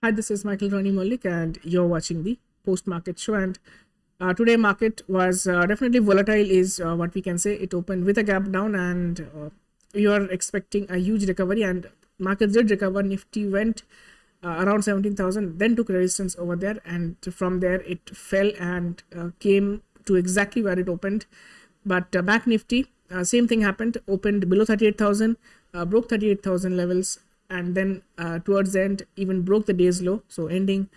Hi, this is Rony Mullick, and you're watching the post-market show. And today, market was definitely volatile, is what we can say. It opened with a gap down, and you are expecting a huge recovery. And markets did recover. Nifty went around 17,000, then took resistance over there, and from there it fell and came to exactly where it opened. But back Nifty, same thing happened. Opened below 38,000, broke 38,000 levels, and then towards the end even broke the day's low, so ending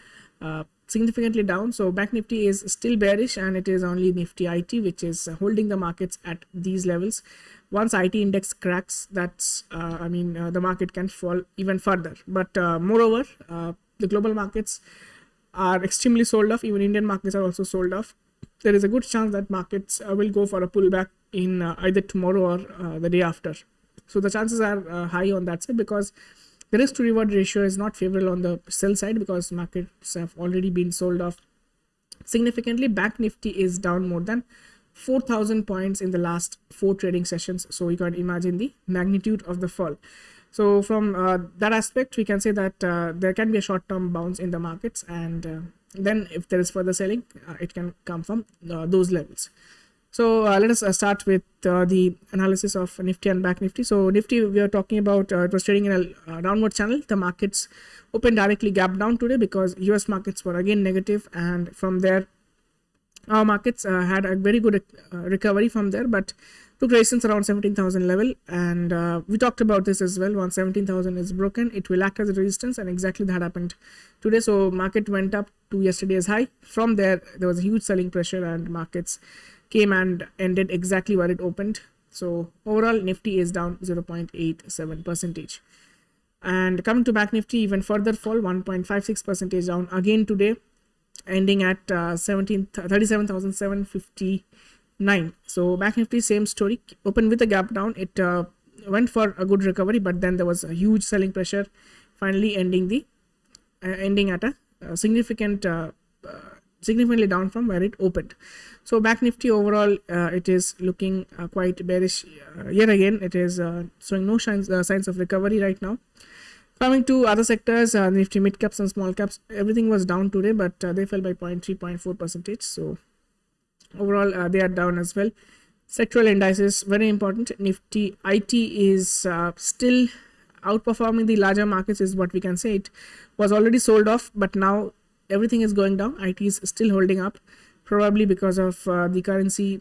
significantly down. So back Nifty is still bearish, and it is only Nifty IT which is holding the markets at these levels. Once IT index cracks, that's the market can fall even further. But moreover, the global markets are extremely sold off. Even Indian markets are also sold off. There is a good chance that markets will go for a pullback in either tomorrow or the day after. So the chances are high on that side, because the risk to reward ratio is not favorable on the sell side, because markets have already been sold off significantly. Back Nifty is down more than 4,000 points in the last 4 trading sessions. So you can imagine the magnitude of the fall. So from that aspect, we can say that there can be a short-term bounce in the markets, and then if there is further selling, it can come from those levels. So let us start with the analysis of Nifty and back Nifty. So Nifty, we are talking about it was trading in a downward channel. The markets opened directly gap down today because US markets were again negative, and from there our markets had a very good recovery from there, but took resistance around 17,000 level, and we talked about this as well. Once 17,000 is broken, it will act as a resistance, and exactly that happened today. So market went up to yesterday's high. From there was a huge selling pressure, and markets came and ended exactly where it opened. So overall Nifty is down 0.87%. And coming to back Nifty, even further fall, 1.56% down again today, ending at 37,759. So back Nifty, same story, opened with a gap down. It went for a good recovery, but then there was a huge selling pressure, finally ending at a significantly down from where it opened. So back Nifty overall, it is looking quite bearish yet again. It is showing no signs of recovery right now. Coming to other sectors, Nifty mid caps and small caps, everything was down today, but they fell by 0.3-0.4%. So overall, they are down as well. Sectoral indices, very important. Nifty IT is still outperforming the larger markets, is what we can say. It was already sold off, but now everything is going down. IT is still holding up, probably because of the currency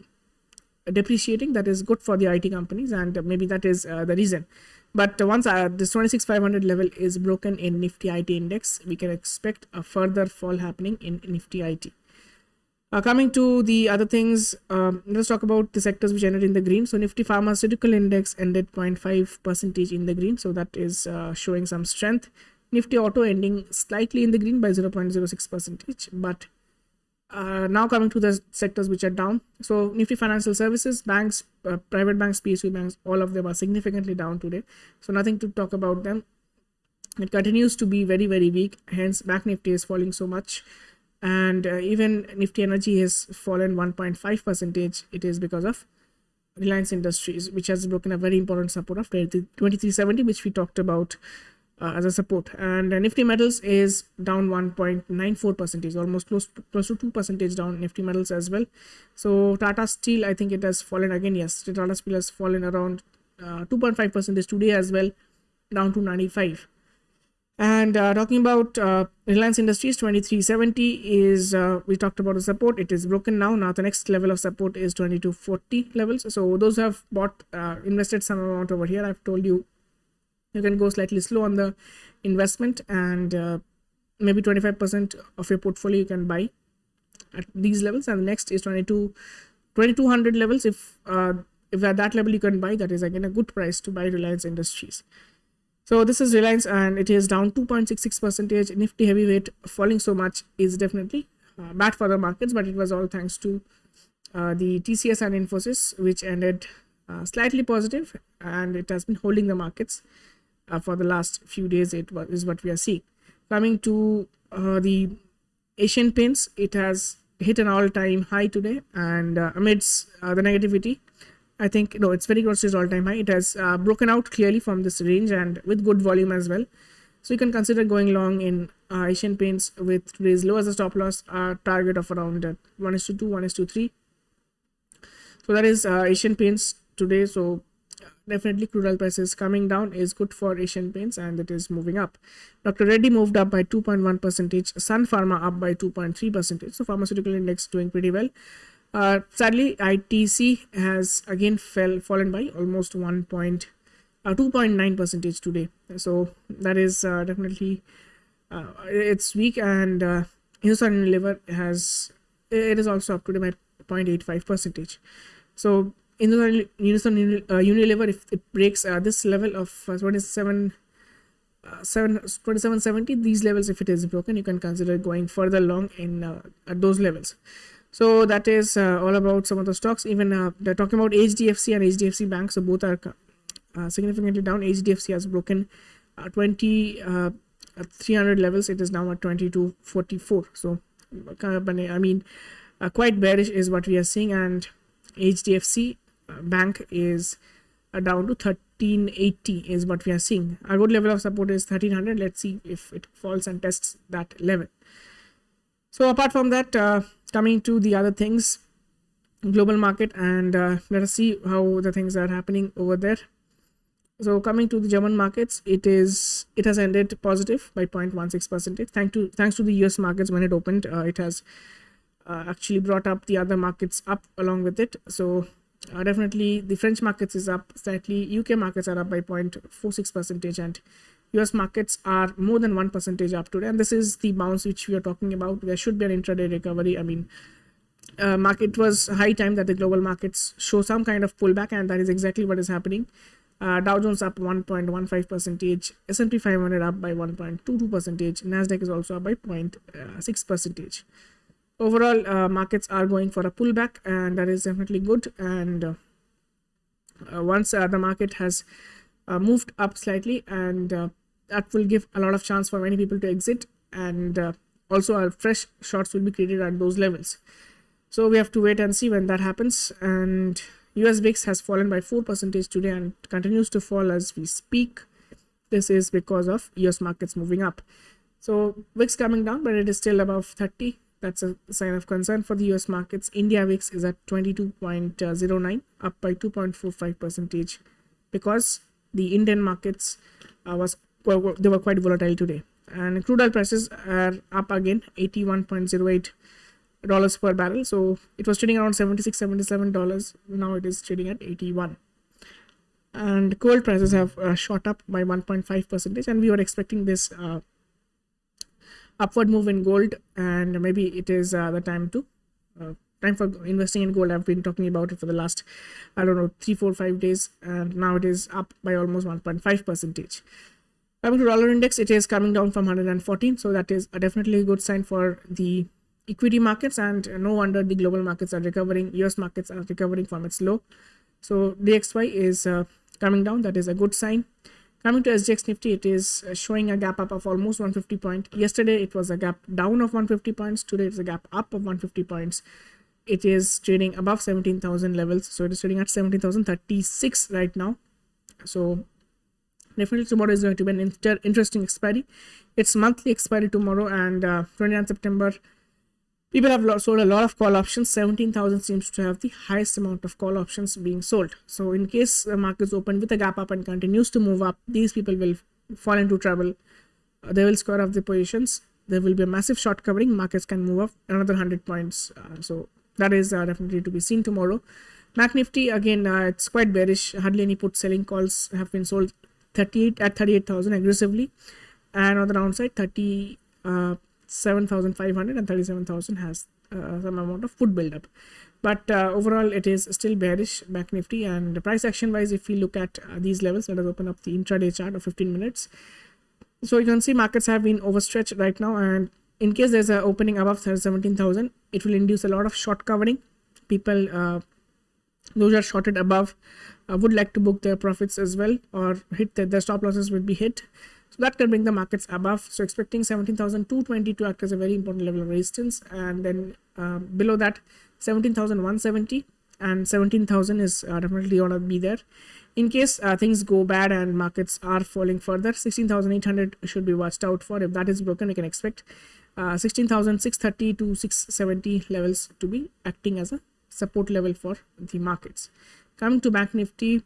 depreciating. That is good for the IT companies, and maybe that is the reason. But once this 26,500 level is broken in Nifty IT index, we can expect a further fall happening in Nifty IT. Coming to the other things, let's talk about the sectors which ended in the green. So Nifty Pharmaceutical Index ended 0.5% in the green, so that is showing some strength. Nifty Auto ending slightly in the green by 0.06%. But now coming to the sectors which are down. So Nifty Financial Services, banks, private banks, PSU banks, all of them are significantly down today. So nothing to talk about them. It continues to be very, very weak. Hence, back Nifty is falling so much. And even Nifty Energy has fallen 1.5%. It is because of Reliance Industries, which has broken a very important support of 2370, which we talked about as a support. And Nifty Metals is down 1.94%, almost close to 2% down. Nifty Metals as well. So Tata Steel, I think it has fallen again. Yes, Tata Steel has fallen around 2.5% today as well, down to 95. And talking about Reliance Industries, 2370 is, we talked about the support. It is broken now. Now the next level of support is 2240 levels. So those who have bought, invested some amount over here, I've told you, you can go slightly slow on the investment, and maybe 25% of your portfolio you can buy at these levels. And the next is 2200 levels. If at that level you can buy, that is again a good price to buy Reliance Industries. So this is Reliance, and it is down 2.66%. Nifty heavyweight falling so much is definitely bad for the markets, but it was all thanks to the TCS and Infosys, which ended slightly positive, and it has been holding the markets for the last few days. Is what we are seeing. Coming to the Asian Paints, it has hit an all-time high today, and amidst the negativity, I think, no, it's very close to its all-time high. It has broken out clearly from this range, and with good volume as well. So you can consider going long in Asian Paints with today's low as a stop loss, target of around 1:2, 1:3. So that is Asian Paints today. So definitely crude oil prices coming down is good for Asian Paints, and it is moving up. Dr. Reddy moved up by 2.1%, Sun Pharma up by 2.3%. So pharmaceutical index doing pretty well. Sadly, ITC has again fallen by almost 2.9% today. So that is definitely it's weak, and Hindustan Unilever it is also up today by 0.85%. So Hindustan Unilever, if it breaks this level of 2770, these levels, if it is broken, you can consider going further long in at those levels. So that is all about some of the stocks. Even they're talking about HDFC and HDFC Bank. So both are significantly down. HDFC has broken 300 levels. It is now at 2244. So I mean, quite bearish is what we are seeing, and HDFC Bank is down to 1380 is what we are seeing. A good level of support is 1300. Let's see if it falls and tests that level. So apart from that, coming to the other things, global market, and let us see how the things are happening over there. So coming to the German markets, it has ended positive by 0.16%. Thanks to the US markets. When it opened, it has actually brought up the other markets up along with it. So definitely the French markets is up slightly. UK markets are up by 0.46%, and US markets are more than 1% up today. And this is the bounce which we are talking about. There should be an intraday recovery. I mean, market was high time that the global markets show some kind of pullback, and that is exactly what is happening. Dow Jones up 1.15%, S&P 500 up by 1.22%, Nasdaq is also up by 0.6%. Overall, markets are going for a pullback, and that is definitely good. And once the market has moved up slightly, and that will give a lot of chance for many people to exit, and also fresh shorts will be created at those levels. So we have to wait and see when that happens. And US VIX has fallen by 4% today and continues to fall as we speak. This is because of US markets moving up. So VIX coming down, but it is still above 30. That's a sign of concern for the US markets. India VIX is at 22.09, up by 2.45%, because the Indian markets they were quite volatile today. And crude oil prices are up again, $81.08 per barrel. So it was trading around $76-$77. Now it is trading at 81. And gold prices have shot up by 1.5%, and we were expecting this upward move in gold, and maybe it is the time for investing in gold. I've been talking about it for the last 3, 4, 5 days, and now it is up by almost 1.5%. Coming to dollar index, it is coming down from 114, so that is definitely a good sign for the equity markets, and no wonder the global markets are recovering. US markets are recovering from its low. So DXY is coming down. That is a good sign. Coming to SGX Nifty, it is showing a gap up of almost 150 points. Yesterday, it was a gap down of 150 points. Today, it's a gap up of 150 points. It is trading above 17,000 levels. So it is trading at 17,036 right now. So definitely tomorrow is going to be an interesting expiry. It's monthly expiry tomorrow, and 29th September. People have sold a lot of call options. 17,000 seems to have the highest amount of call options being sold. So in case the markets open with a gap up and continues to move up, these people will fall into trouble. They will square off the positions. There will be a massive short covering. Markets can move up another 100 points. So that is definitely to be seen tomorrow. Mac Nifty, again, it's quite bearish. Hardly any put selling calls have been sold. 38,000 aggressively. And on the downside, 7,500 and 37,000 has some amount of put build up, but overall it is still bearish, Back Nifty. And price action wise, if we look at these levels, let us open up the intraday chart of 15 minutes. So you can see markets have been overstretched right now, and in case there's an opening above 17,000, it will induce a lot of short covering. People those are shorted above would like to book their profits as well, or hit their stop losses will be hit. So that can bring the markets above. So expecting 17,220 to act as a very important level of resistance. And then below that, 17,170 and 17,000 is definitely going to be there. In case things go bad and markets are falling further, 16,800 should be watched out for. If that is broken, we can expect 16,630 to 670 levels to be acting as a support level for the markets. Coming to Bank Nifty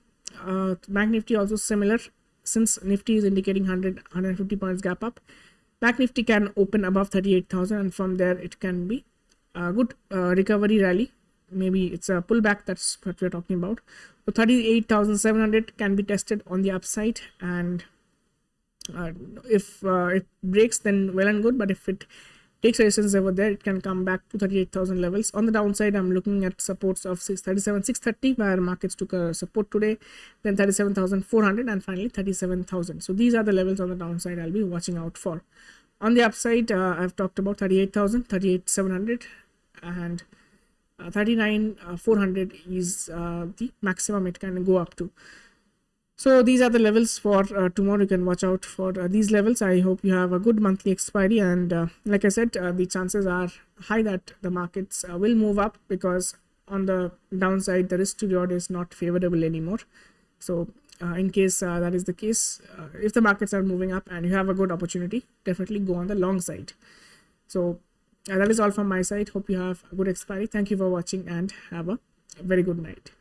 also similar. Since Nifty is indicating 150 points gap up, Bank Nifty can open above 38,000, and from there it can be a good recovery rally. Maybe it's a pullback, that's what we're talking about. So 38,700 can be tested on the upside, and if it breaks, then well and good, but if it takes resistance over there, it can come back to 38,000 levels. On the downside, I'm looking at supports of 37,630, where markets took a support today, then 37,400, and finally 37,000. So these are the levels on the downside I'll be watching out for. On the upside, I've talked about 38,000, 38,700, and 39,400 is the maximum it can go up to. So these are the levels for tomorrow. You can watch out for these levels. I hope you have a good monthly expiry, and like I said, the chances are high that the markets will move up, because on the downside the risk to reward is not favorable anymore. So in case that is the case, if the markets are moving up and you have a good opportunity, definitely go on the long side. So that is all from my side. Hope you have a good expiry. Thank you for watching and have a very good night.